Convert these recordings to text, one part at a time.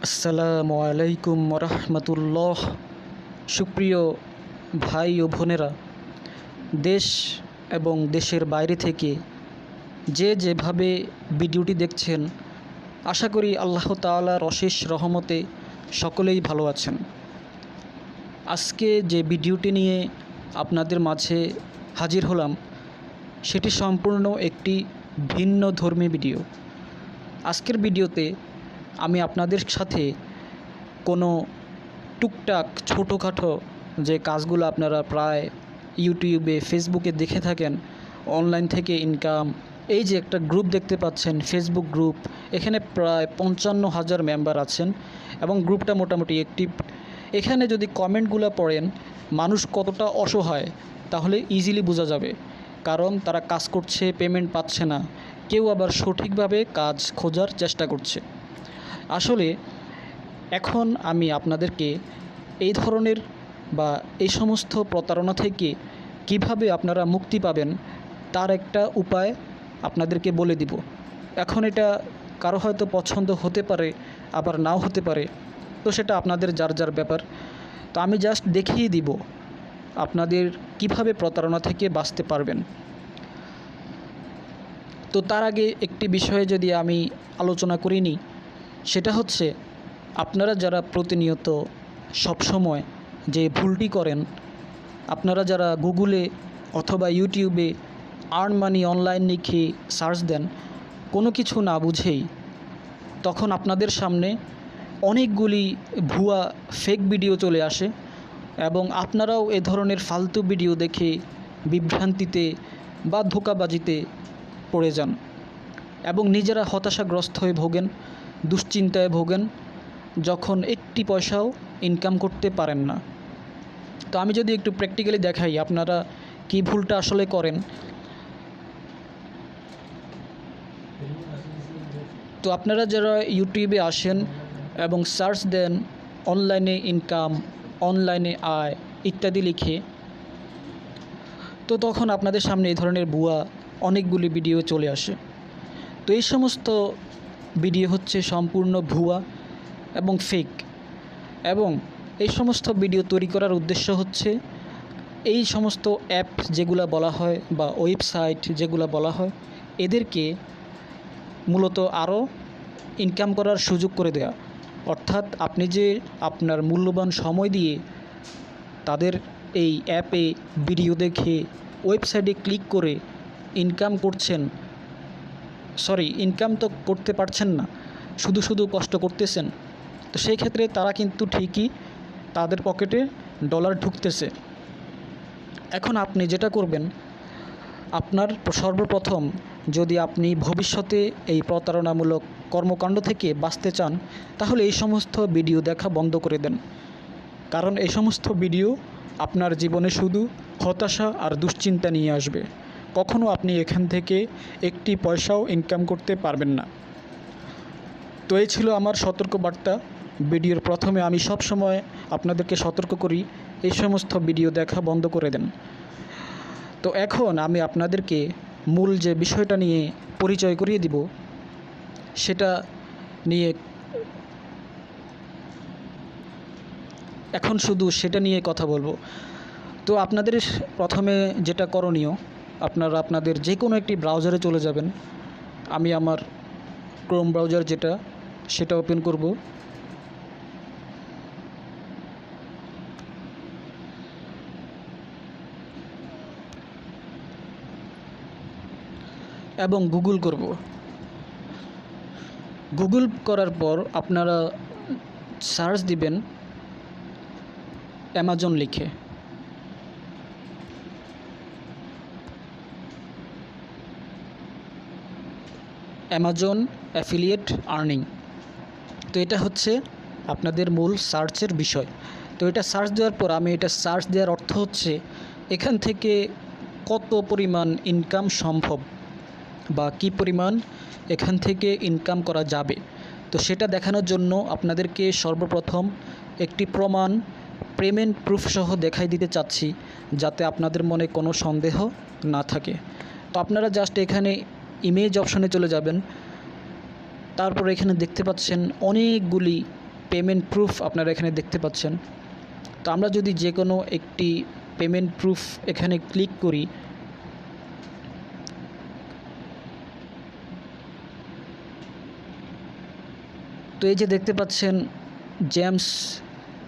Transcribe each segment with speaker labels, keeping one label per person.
Speaker 1: আসসালামু আলাইকুম রহমতুল্লাহ। সুপ্রিয় ভাই ও বোনেরা, দেশ এবং দেশের বাইরে থেকে যেভাবে ভিডিওটি দেখছেন, আশা করি আল্লাহ তাআলার অশেষ রহমতে সকলেই ভালো আছেন। আজকে যে ভিডিওটি নিয়ে আপনাদের মাঝে হাজির হলাম, সেটি সম্পূর্ণ একটি ভিন্ন ধর্মী ভিডিও। আজকের ভিডিওতে আমি আপনাদের সাথে কোনো টুকটাক ছোটোখাটো যে কাজগুলো আপনারা প্রায় ইউটিউবে, ফেসবুকে দেখে থাকেন, অনলাইন থেকে ইনকাম, এই যে একটা গ্রুপ দেখতে পাচ্ছেন, ফেসবুক গ্রুপ, এখানে প্রায় 55,000 মেম্বার আছেন এবং গ্রুপটা মোটামুটি অ্যাক্টিভ। এখানে যদি কমেন্টগুলো পড়েন মানুষ কতটা অসহায়, তাহলে ইজিলি বোঝা যাবে। কারণ তারা কাজ করছে, পেমেন্ট পাচ্ছে না, কেউ আবার সঠিকভাবে কাজ খোঁজার চেষ্টা করছে। আসলে এখন আমি আপনাদেরকে এই ধরনের বা এই সমস্ত প্রতারণা থেকে কিভাবে আপনারা মুক্তি পাবেন তার একটা উপায় আপনাদেরকে বলে দিব। এখন এটা কারো হয়তো পছন্দ হতে পারে, আবার নাও হতে পারে, তো সেটা আপনাদের যার যার ব্যাপার। তো আমি জাস্ট দেখিয়ে দিব আপনাদের কিভাবে প্রতারণা থেকে বাঁচতে পারবেন। তো তার আগে একটি বিষয়ে যদি আমি আলোচনা করিনি, সেটা হচ্ছে আপনারা যারা প্রতিনিয়ত সবসময় যে ভুলটি করেন, আপনারা যারা গুগলে অথবা ইউটিউবে আর্ন মানি অনলাইন লিখে সার্চ দেন কোনো কিছু না বুঝেই, তখন আপনাদের সামনে অনেকগুলি ভুয়া ফেক ভিডিও চলে আসে এবং আপনারাও এ ধরনের ফালতু ভিডিও দেখে বিভ্রান্তিতে বা ধোঁকাবাজিতে পড়ে যান এবং নিজেরা হতাশাগ্রস্ত হয়ে ভোগেন, দুশ্চিন্তায় ভোগেন, যখন একটি পয়সাও ইনকাম করতে পারেন না। তো আমি যদি একটু প্র্যাকটিক্যালি দেখাই আপনারা কি ভুলটা আসলে করেন। তো আপনারা যারা ইউটিউবে আসেন এবং সার্চ দেন অনলাইনে ইনকাম, অনলাইনে আয় ইত্যাদি লিখে, তো তখন আপনাদের সামনে এই ধরনের ভুয়া অনেকগুলি ভিডিও চলে আসে। তো এই সমস্ত ভিডিও হচ্ছে সম্পূর্ণ ভুয়া এবং ফেক, এবং এই সমস্ত ভিডিও তৈরি করার উদ্দেশ্য হচ্ছে এই সমস্ত অ্যাপ যেগুলো বলা হয় বা ওয়েবসাইট যেগুলো বলা হয়, এদেরকে মূলত আরও ইনকাম করার সুযোগ করে দেয়া। অর্থাৎ আপনি যে আপনার মূল্যবান সময় দিয়ে তাদের এই অ্যাপে ভিডিও দেখে ওয়েবসাইটে ক্লিক করে ইনকাম করছেন, ইনকাম তো করতে পারছেন না, শুধু শুধু কষ্ট করতেছেন, তো সেই ক্ষেত্রে তারা কিন্তু ঠিকই তাদের পকেটে ডলার ঢুকতেছে। এখন আপনি যেটা করবেন, আপনার সর্বপ্রথম যদি আপনি ভবিষ্যতে এই প্রতারণামূলক কর্মকাণ্ড থেকে বাঁচতে চান, তাহলে এই সমস্ত ভিডিও দেখা বন্ধ করে দেন। কারণ এই সমস্ত ভিডিও আপনার জীবনে শুধু হতাশা আর দুশ্চিন্তা নিয়ে আসবে। কখনো আপনি এখান থেকে একটি পয়সাও ইনকাম করতে পারবেন না। তো এই ছিল আমার সতর্কবার্তা। ভিডিওর প্রথমে আমি সব সময় আপনাদেরকে সতর্ক করি, এই সমস্ত ভিডিও দেখা বন্ধ করে দেন। তো এখন আমি আপনাদেরকে মূল যে বিষয়টা নিয়ে পরিচয় করিয়ে দিব, সেটা নিয়ে এখন শুধু সেটা নিয়ে কথা বলবো। তো আপনাদের প্রথমে যেটা করণীয়, আপনারা আপনাদের যে কোনো একটি ব্রাউজারে চলে যাবেন। আমি আমার ক্রোম ব্রাউজার সেটা ওপেন করব। এবং গুগল করব। গুগল করার পর আপনারা সার্চ দিবেন অ্যামাজন লিখে। Amazon affiliate earning. তো এটা হচ্ছে আপনাদের মূল সার্চের বিষয়। তো এটা সার্চ দেওয়ার পর আমি এটা সার্চ দেওয়ার অর্থ হচ্ছে এখান থেকে কত পরিমাণ ইনকাম সম্ভব বা কী পরিমাণ এখান থেকে ইনকাম করা যাবে, তো সেটা দেখানোর জন্য আপনাদেরকে সর্বপ্রথম একটি প্রমাণ পেমেন্ট প্রুফ সহ দেখাই দিতে চাচ্ছি, যাতে আপনাদের মনে কোনো সন্দেহ না থাকে। তো আপনারা জাস্ট এখানে ইমেজ অপশনে চলে যাবেন। তারপর এখানে দেখতে পাচ্ছেন অনেকগুলি পেমেন্ট প্রুফ আপনারা এখানে দেখতে পাচ্ছেন। তো আমরা যদি যে কোনো একটি পেমেন্ট প্রুফ এখানে ক্লিক করি, তো এই যে দেখতে পাচ্ছেন জেমস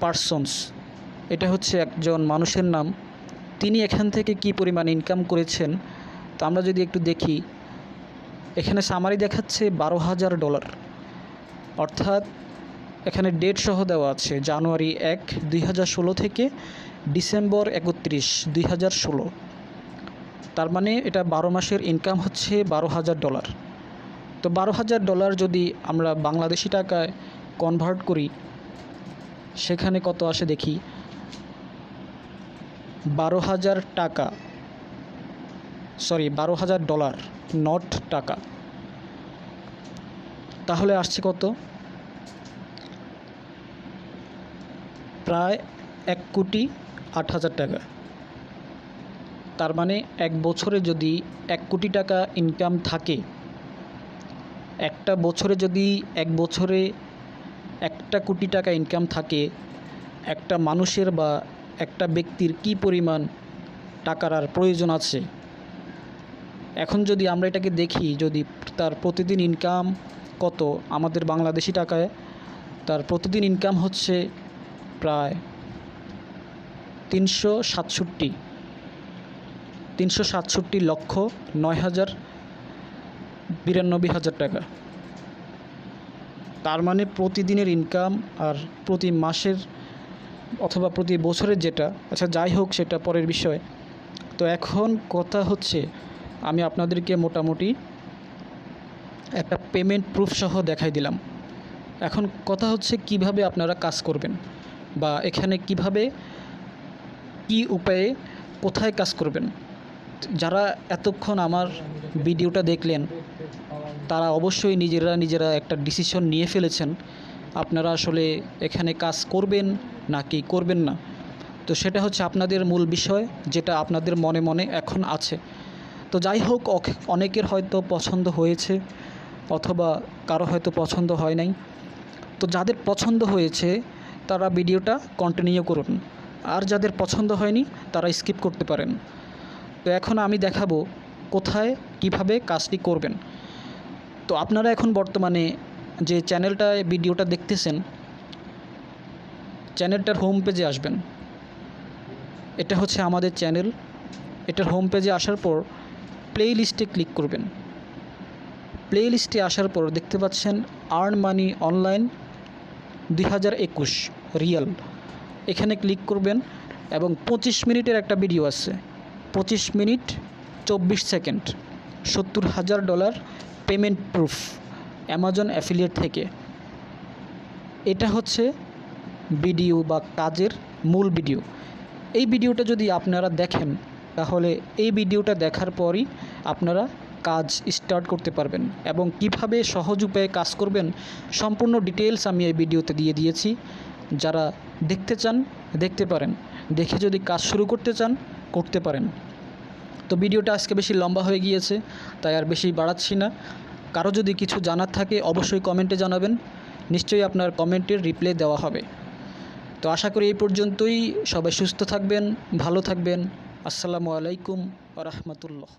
Speaker 1: পারসন্স, এটা হচ্ছে একজন মানুষের নাম। তিনি এখান থেকে কি পরিমাণ ইনকাম করেছেন, তো আমরা যদি একটু দেখি, এখানে সামারি দেখাচ্ছে $12,000, অর্থাৎ এখানে ডেট সহ দেওয়া আছে জানুয়ারি 1, 2016 থেকে ডিসেম্বর 31, 2016। তার মানে এটা 12 মাসের ইনকাম হচ্ছে $12,000। তো $12,000 যদি আমরা বাংলাদেশি টাকায় কনভার্ট করি, সেখানে কত আসে দেখি। 12,000 টাকা, সরি $12,000, নট টাকা। তাহলে আসছে কত? প্রায় 1,08,000 টাকা। তার মানে এক বছরে যদি 1 কোটি টাকা ইনকাম থাকে, একটা বছরে যদি এক বছরে 1 কোটি টাকা ইনকাম থাকে, একটা মানুষের বা একটা ব্যক্তির কি পরিমাণ টাকার আর প্রয়োজন আছে। এখন যদি আমরা এটাকে দেখি, যদি তার প্রতিদিন ইনকাম কত আমাদের বাংলাদেশি টাকায়, তার প্রতিদিন ইনকাম হচ্ছে প্রায় 367,9,92,000 টাকা। তার মানে প্রতিদিনের ইনকাম আর প্রতি মাসের অথবা প্রতি বছরের যেটা, আচ্ছা যাই হোক সেটা পরের বিষয়। তো এখন কথা হচ্ছে, আমি আপনাদেরকে মোটামুটি একটা পেমেন্ট প্রুফ সহ দেখাই দিলাম। এখন কথা হচ্ছে কিভাবে আপনারা কাজ করবেন, বা এখানে কিভাবে কি উপায়ে কোথায় কাজ করবেন। যারা এতক্ষণ আমার ভিডিওটা দেখলেন, তারা অবশ্যই নিজেরা একটা ডিসিশন নিয়ে ফেলেছেন আপনারা আসলে এখানে কাজ করবেন নাকি করবেন না। তো সেটা হচ্ছে আপনাদের মূল বিষয়, যেটা আপনাদের মনে মনে এখন আছে। তো যাই হোক, অনেকের হয়তো পছন্দ হয়েছে অথবা কারো হয়তো পছন্দ হয় নাই। তো যাদের পছন্দ হয়েছে তারা ভিডিওটা কন্টিনিউ করুন, আর যাদের পছন্দ হয়নি তারা স্কিপ করতে পারেন। তো এখন আমি দেখাবো কোথায় কিভাবে কাজটি করবেন। তো আপনারা এখন বর্তমানে যে চ্যানেলটায় ভিডিওটা দেখতেছেন, চ্যানেলটার হোম পেজে আসবেন। এটা হচ্ছে আমাদের চ্যানেল। এটার হোম পেজে আসার পর প্লে লিস্টে ক্লিক করবেন। প্লে লিস্টে আসার পর দেখতে পাচ্ছেন আর্ন মানি অনলাইন 2021 রিয়াল, এখানে ক্লিক করবেন এবং 25 মিনিটের একটা ভিডিও আছে। 25 minute 24 second, $70,000 payment proof Amazon affiliate থেকে। এটা হচ্ছে ভিডিও বা কাজের মূল ভিডিও। এই ভিডিওটা যদি আপনারা দেখেন, তাহলে এই ভিডিওটা দেখার পরই আপনারা কাজ স্টার্ট করতে পারবেন, এবং কিভাবে সহজ উপায়ে কাজ করবেন সম্পূর্ণ ডিটেলস আমি এই ভিডিওতে দিয়ে দিয়েছি। যারা দেখতে চান দেখতে পারেন, দেখে যদি কাজ শুরু করতে চান করতে পারেন। তো ভিডিওটা আজকে বেশি লম্বা হয়ে গিয়েছে, তাই আর বেশি বাড়াচ্ছি না। কারো যদি কিছু জানার থাকে অবশ্যই কমেন্টে জানাবেন, নিশ্চয়ই আপনার কমেন্টের রিপ্লাই দেওয়া হবে। তো আশা করি এই পর্যন্তই। সবাই সুস্থ থাকবেন, ভালো থাকবেন। আসসালামু আলাইকুম ওয়া রাহমাতুল্লাহ।